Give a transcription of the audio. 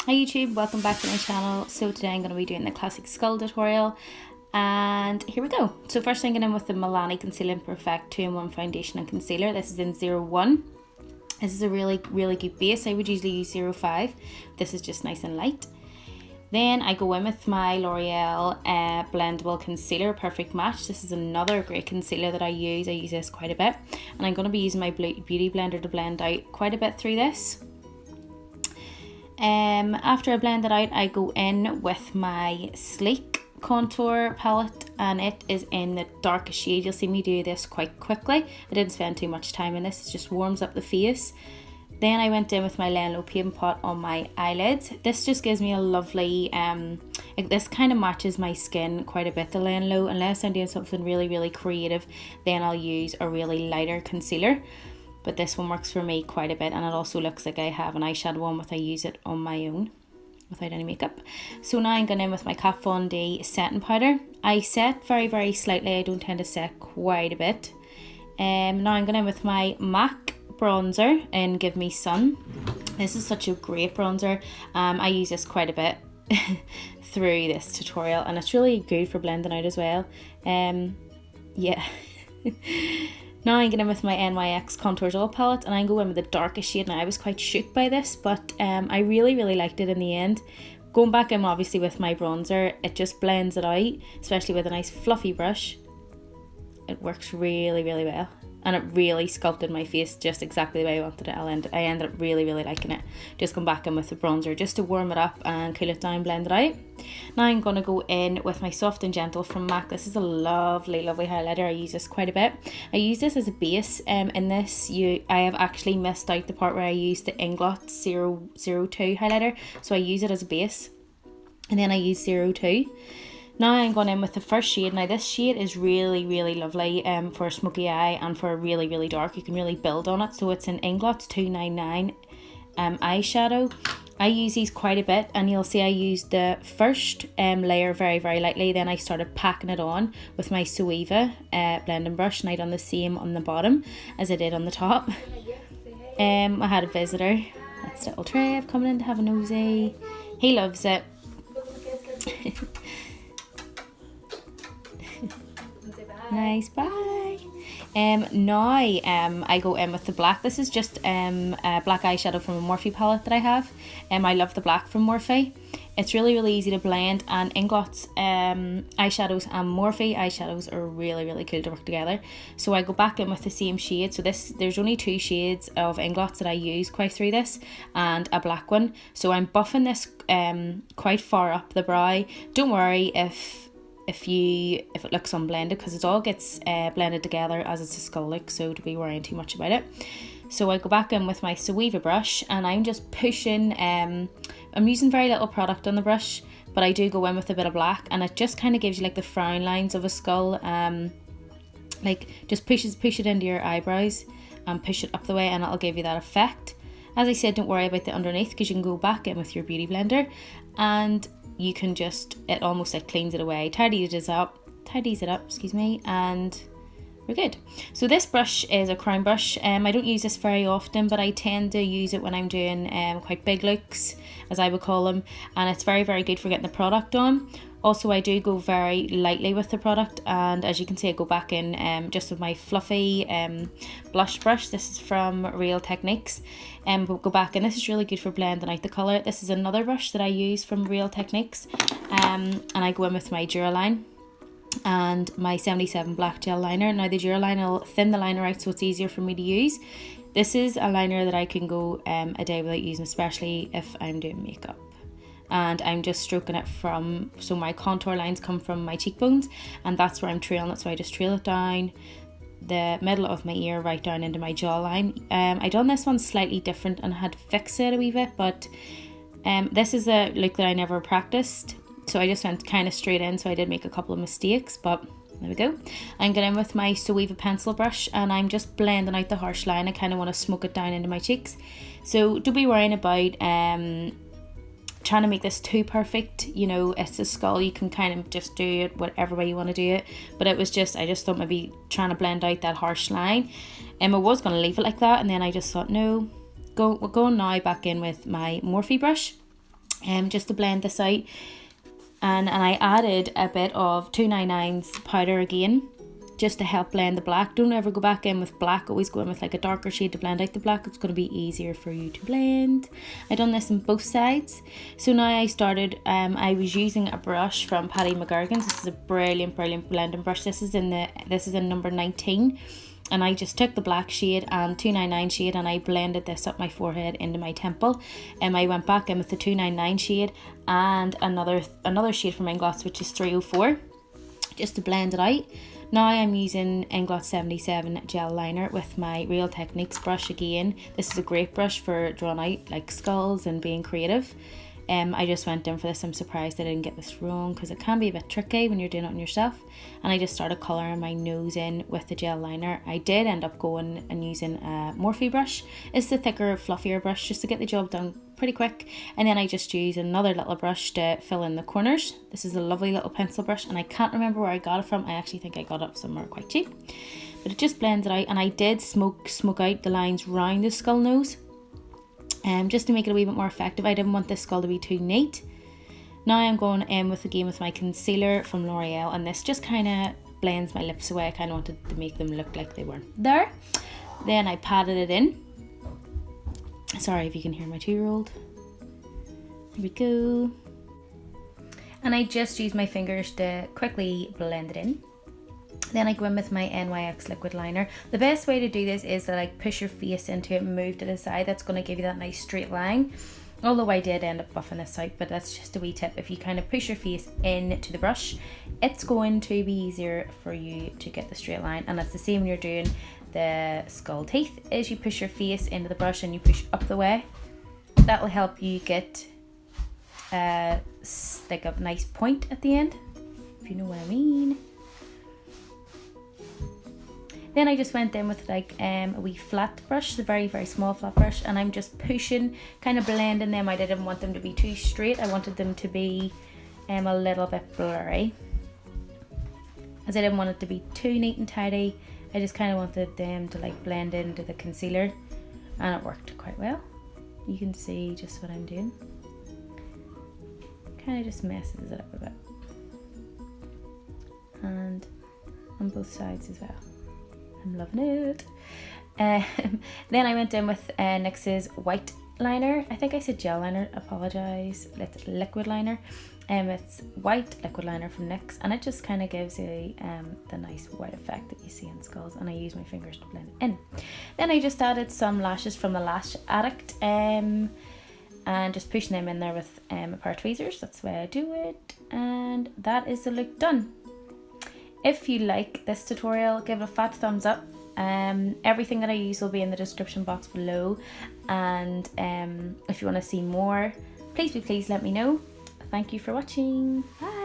Hi YouTube, welcome back to my channel. So today I'm going to be doing the classic skull tutorial, and here we go. So first I'm going in with the Milani Concealing Perfect 2-in-1 foundation and concealer. This is in 01. This is a really good base. I would usually use 05. This is just nice and light. Then I go in with my L'Oreal blendable concealer, Perfect Match. This is another great concealer that I use this quite a bit, and I'm going to be using my beauty blender to blend out quite a bit through this. After I blend it out, I go in with my Sleek contour palette, and it is in the darkest shade. You'll see me do this quite quickly. I didn't spend too much time in this. It just warms up the face. Then I went in with my Laine Low Paint Pot on my eyelids. This just gives me a lovely, this kind of matches my skin quite a bit, the Laine Low. Unless I'm doing something really creative, then I'll use a really lighter concealer. But this one works for me quite a bit, and it also looks like I have an eyeshadow on I use it on my own without any makeup. So now I'm going in with my Kat Von D setting powder. I set very slightly. I don't tend to set quite a bit. Now I'm going in with my MAC bronzer in Give Me Sun. This is such a great bronzer. I use this quite a bit through this tutorial, and it's really good for blending out as well. Yeah. Now I'm going in with my NYX Contours All palette, and I go in with the darkest shade. Now I was quite shook by this, but I really liked it in the end. Going back in obviously with my bronzer, it just blends it out, especially with a nice fluffy brush. It works really well, and it really sculpted my face just exactly the way I wanted it. I ended up really liking it. Just come back in with the bronzer just to warm it up and cool it down, blend it out. Now I'm going to go in with my Soft and Gentle from MAC. This is a lovely highlighter. I use this quite a bit. I use this as a base. In this, I have actually missed out the part where I used the Inglot 002 highlighter. So I use it as a base, and then I use 02. Now I'm going in with the first shade. Now this shade is really lovely for a smoky eye and for a really dark. You can really build on it. So it's an Inglot 299 eyeshadow. I use these quite a bit, and you'll see I used the first layer very lightly. Then I started packing it on with my Suiva blending brush, and I done the same on the bottom as I did on the top. I had a visitor. That's little Trev coming in to have a nosy. He loves it. Nice, bye. Now I go in with the black. This is just a black eyeshadow from a Morphe palette that I have. I love the black from Morphe. It's really easy to blend, and Inglot's eyeshadows and Morphe eyeshadows are really cool to work together. So I go back in with the same shade. So there's only 2 shades of Inglots that I use quite through this, and a black one. So I'm buffing this quite far up the brow. Don't worry if it looks unblended, because it all gets blended together as it's a skull look, so don't be worrying too much about it. So I go back in with my Suiva brush, and I'm just pushing, I'm using very little product on the brush, but I do go in with a bit of black, and it just kind of gives you like the frown lines of a skull. Like just push it into your eyebrows and push it up the way, and it'll give you that effect. As I said, don't worry about the underneath, because you can go back in with your beauty blender and you can just, it almost like cleans it away, tidies it up, excuse me, and we're good. So this brush is a crown brush. I don't use this very often, but I tend to use it when I'm doing quite big looks, as I would call them, and it's very good for getting the product on. Also, I do go very lightly with the product, and as you can see, I go back in just with my fluffy blush brush. This is from Real Techniques. We'll go back, and this is really good for blending out the colour. This is another brush that I use from Real Techniques, and I go in with my Duraline and my 77 black gel liner. Now the Duraline will thin the liner out, so it's easier for me to use. This is a liner that I can go a day without using, especially if I'm doing makeup. And I'm just stroking it from, so my contour lines come from my cheekbones, and that's where I'm trailing it. So I just trail it down the middle of my ear right down into my jawline. I done this one slightly different and had fixed it a wee bit, but this is a look that I never practiced, so I just went kind of straight in. So I did make a couple of mistakes, but there we go. I'm going in with my Suiva pencil brush, and I'm just blending out the harsh line. I kind of want to smoke it down into my cheeks. So don't be worrying about trying to make this too perfect. You know, it's a skull, you can kind of just do it whatever way you want to do it, but it was just, I just thought maybe trying to blend out that harsh line, and I was going to leave it like that, and then I just thought no, we're going now back in with my Morphe brush, just to blend this out. And I added a bit of 299's powder again, just to help blend the black. Don't ever go back in with black, always go in with like a darker shade to blend out the black. It's going to be easier for you to blend. I done this on both sides. So now I started, I was using a brush from Paddy McGurgan's. This is a brilliant blending brush. This is in number 19. And I just took the black shade and 299 shade and I blended this up my forehead into my temple. I went back in with the 299 shade and another shade from Inglots, which is 304, just to blend it out. Now I'm using Inglots 77 gel liner with my Real Techniques brush again. This is a great brush for drawing out like skulls and being creative. I just went in for this. I'm surprised I didn't get this wrong because it can be a bit tricky when you're doing it on yourself. And I just started colouring my nose in with the gel liner. I did end up going and using a Morphe brush. It's the thicker, fluffier brush just to get the job done pretty quick. And then I just use another little brush to fill in the corners. This is a lovely little pencil brush and I can't remember where I got it from. I actually think I got it somewhere quite cheap. But it just blends it out, and I did smoke out the lines round the skull nose. Just to make it a wee bit more effective. I didn't want this skull to be too neat. Now I'm going in with my concealer from L'Oreal, and this just kind of blends my lips away. I kind of wanted to make them look like they weren't there. Then I patted it in. Sorry if you can hear my 2-year-old. Here we go. And I just use my fingers to quickly blend it in. Then I go in with my NYX liquid liner. The best way to do this is to like push your face into it and move to the side. That's going to give you that nice straight line. Although I did end up buffing this out, but that's just a wee tip. If you kind of push your face into the brush, it's going to be easier for you to get the straight line. And that's the same when you're doing the skull teeth, is you push your face into the brush and you push up the way. That will help you get like a nice point at the end, if you know what I mean. Then I just went in with like a wee flat brush, the very small flat brush, and I'm just pushing, kind of blending them. I didn't want them to be too straight. I wanted them to be a little bit blurry, as I didn't want it to be too neat and tidy. I just kind of wanted them to like blend into the concealer, and it worked quite well. You can see just what I'm doing. Kind of just messes it up a bit, and on both sides as well. I'm loving it. Then I went in with NYX's white liner. I think I said gel liner, apologise. It's liquid liner. It's white liquid liner from NYX, and it just kind of gives you the nice white effect that you see in skulls, and I use my fingers to blend it in. Then I just added some lashes from the Lash Addict, and just pushing them in there with a pair of tweezers. That's the way I do it, and that is the look done. If you like this tutorial, give it a fat thumbs up. Everything that I use will be in the description box below, and if you want to see more, please let me know. Thank you for watching. Bye.